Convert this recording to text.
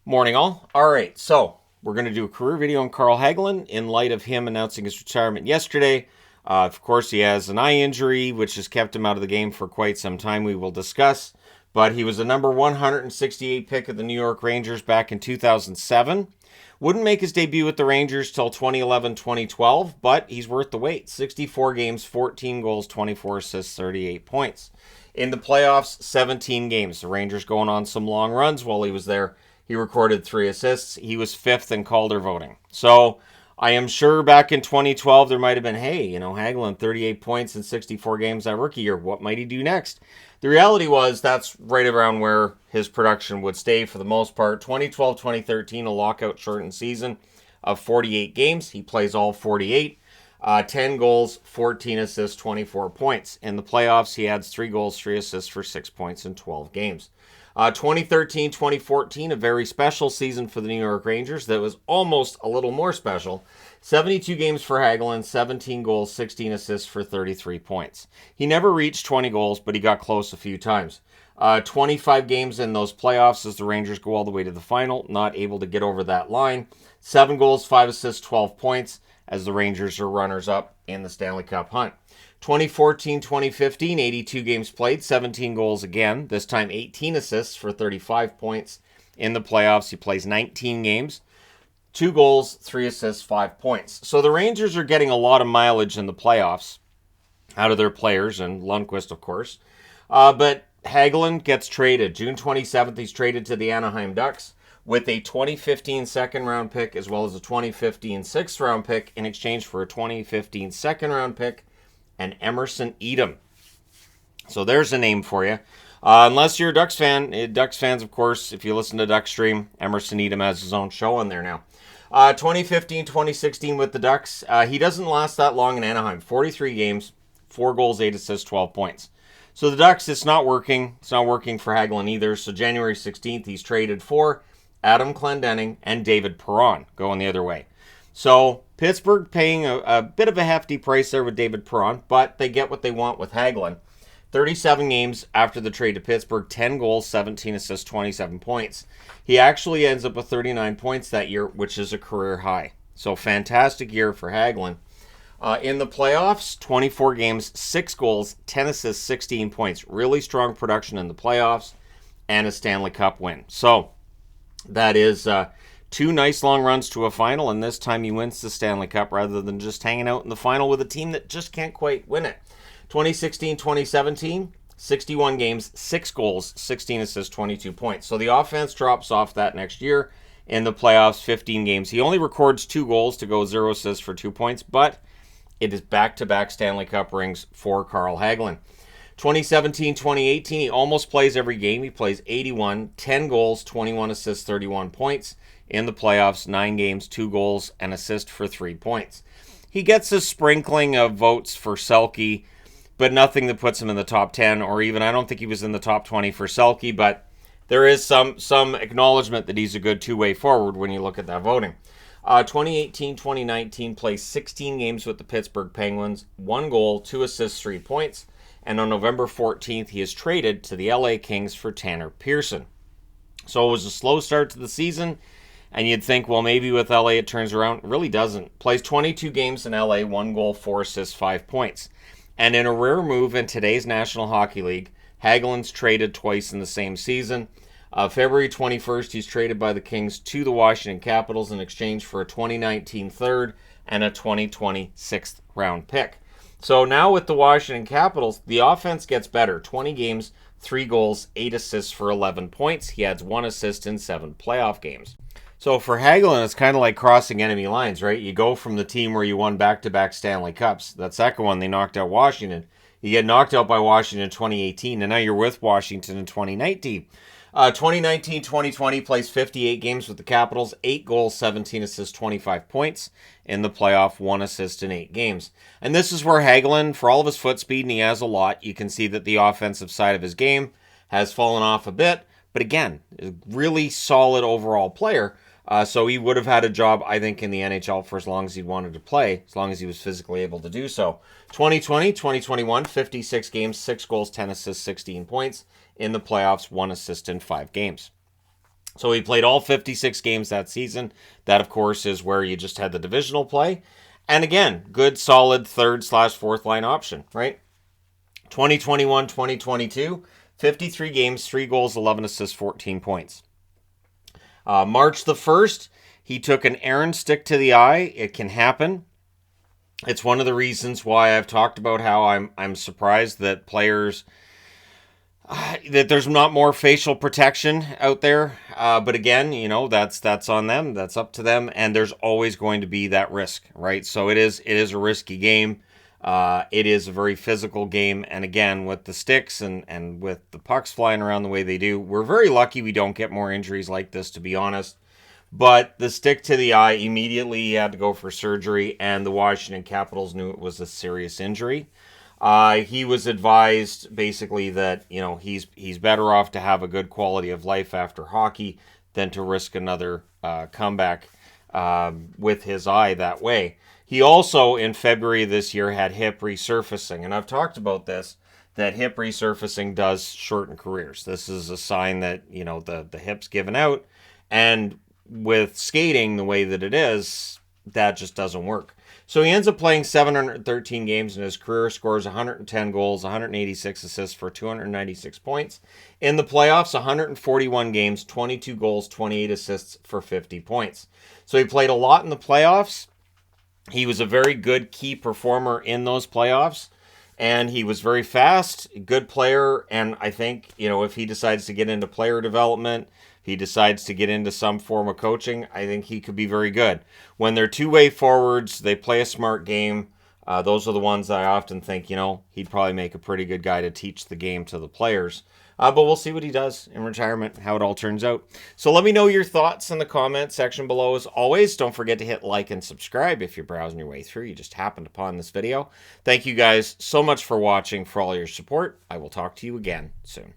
Morning, all. All right, so we're going to do a career video on Carl Hagelin in light of him announcing his retirement yesterday. Of course, he has an eye injury, which has kept him out of the game for quite some time. We will discuss. But he was the number 168 pick of the New York Rangers back in 2007. Wouldn't make his debut with the Rangers till 2011-2012, but he's worth the wait. 64 games, 14 goals, 24 assists, 38 points. In the playoffs, 17 games. The Rangers going on some long runs while he was there. He recorded 3 assists. He was 5th in Calder voting. So I am sure back in 2012 there might have been, hey, Hagelin, 38 points in 64 games that rookie year. What might he do next? The reality was that's right around where his production would stay for the most part. 2012-2013, a lockout-shortened season of 48 games. He plays all 48. 10 goals, 14 assists, 24 points. In the playoffs, he adds 3 goals, 3 assists for 6 points in 12 games. 2013-2014, a very special season for the New York Rangers that was almost a little more special. 72 games for Hagelin, 17 goals, 16 assists for 33 points. He never reached 20 goals, but he got close a few times. 25 games in those playoffs as the Rangers go all the way to the final, not able to get over that line. 7 goals, 5 assists, 12 points as the Rangers are runners-up in the Stanley Cup hunt. 2014-2015, 82 games played, 17 goals again, this time 18 assists for 35 points. In the playoffs, he plays 19 games, 2 goals, 3 assists, 5 points. So the Rangers are getting a lot of mileage in the playoffs out of their players, and Lundqvist, of course. But Hagelin gets traded. June 27th, he's traded to the Anaheim Ducks with a 2015 second-round pick as well as a 2015 sixth-round pick in exchange for a 2015 second-round pick and Emerson Edom. So there's a name for you. Unless you're a Ducks fan. Ducks fans, of course, if you listen to Duckstream, Emerson Edom has his own show on there now. 2015-2016 with the Ducks. He doesn't last that long in Anaheim. 43 games, 4 goals, 8 assists, 12 points. So the Ducks, it's not working. It's not working for Hagelin either. So January 16th, he's traded for Adam Clendening and David Perron, going the other way. So Pittsburgh paying a bit of a hefty price there with David Perron, but they get what they want with Hagelin. 37 games after the trade to Pittsburgh, 10 goals, 17 assists, 27 points. He actually ends up with 39 points that year, which is a career high. So fantastic year for Hagelin. In the playoffs, 24 games, 6 goals, 10 assists, 16 points. Really strong production in the playoffs and a Stanley Cup win. So that is 2 nice long runs to a final, and this time he wins the Stanley Cup rather than just hanging out in the final with a team that just can't quite win it. 2016-2017, 61 games, 6 goals, 16 assists, 22 points. So the offense drops off that next year. In the playoffs, 15 games. He only records 2 goals to go 0 assists for 2 points, but it is back-to-back Stanley Cup rings for Carl Hagelin. 2017-2018, he almost plays every game. He plays 81, 10 goals, 21 assists, 31 points. In the playoffs, 9 games, 2 goals, and assist for 3 points. He gets a sprinkling of votes for Selke, but nothing that puts him in the top 10, or even, I don't think he was in the top 20 for Selke, but there is some acknowledgement that he's a good two-way forward when you look at that voting. 2018-2019, plays 16 games with the Pittsburgh Penguins, 1 goal, 2 assists, 3 points, and on November 14th, he is traded to the LA Kings for Tanner Pearson. So it was a slow start to the season, and you'd think, well, maybe with LA it turns around. It really doesn't. Plays 22 games in LA, 1 goal, 4 assists, 5 points. And in a rare move in today's National Hockey League, Hagelin's traded twice in the same season. February 21st, he's traded by the Kings to the Washington Capitals in exchange for a 2019 third and a 2020 sixth round pick. So now with the Washington Capitals, the offense gets better. 20 games, 3 goals, 8 assists for 11 points. He adds 1 assist in 7 playoff games. So for Hagelin, it's kind of like crossing enemy lines, right? You go from the team where you won back-to-back Stanley Cups. That second one, they knocked out Washington. You get knocked out by Washington in 2018, and now you're with Washington in 2019. 2019-2020, plays 58 games with the Capitals, 8 goals, 17 assists, 25 points. In the playoff, 1 assist in 8 games. And this is where Hagelin, for all of his foot speed, and he has a lot, you can see that the offensive side of his game has fallen off a bit. But again, a really solid overall player. So he would have had a job, I think, in the NHL for as long as he wanted to play, as long as he was physically able to do so. 2020, 2021, 56 games, 6 goals, 10 assists, 16 points. In the playoffs, 1 assist in 5 games. So he played all 56 games that season. That, of course, is where you just had the divisional play. And again, good, solid third/fourth line option, right? 2021, 2022, 53 games, 3 goals, 11 assists, 14 points. March the 1st, he took an errant stick to the eye. It can happen. It's one of the reasons why I've talked about how I'm surprised that players that there's not more facial protection out there. But again, that's on them. That's up to them. And there's always going to be that risk, right? So it is a risky game. It is a very physical game. And again, with the sticks and with the pucks flying around the way they do, we're very lucky we don't get more injuries like this, to be honest. But the stick to the eye, immediately he had to go for surgery, and the Washington Capitals knew it was a serious injury. He was advised basically that he's better off to have a good quality of life after hockey than to risk another comeback with his eye that way. He also, in February this year, had hip resurfacing, and I've talked about this, that hip resurfacing does shorten careers. This is a sign that the hip's given out, and with skating the way that it is, that just doesn't work. So he ends up playing 713 games in his career, scores 110 goals, 186 assists for 296 points. In the playoffs, 141 games, 22 goals, 28 assists for 50 points. So he played a lot in the playoffs. He was a very good key performer in those playoffs, and he was very fast, good player, and I think, if he decides to get into player development, he decides to get into some form of coaching, I think he could be very good. When they're two-way forwards, they play a smart game. Those are the ones that I often think, he'd probably make a pretty good guy to teach the game to the players. But we'll see what he does in retirement, how it all turns out. So let me know your thoughts in the comment section below. As always, don't forget to hit like and subscribe if you're browsing your way through. You just happened upon this video. Thank you guys so much for watching, for all your support. I will talk to you again soon.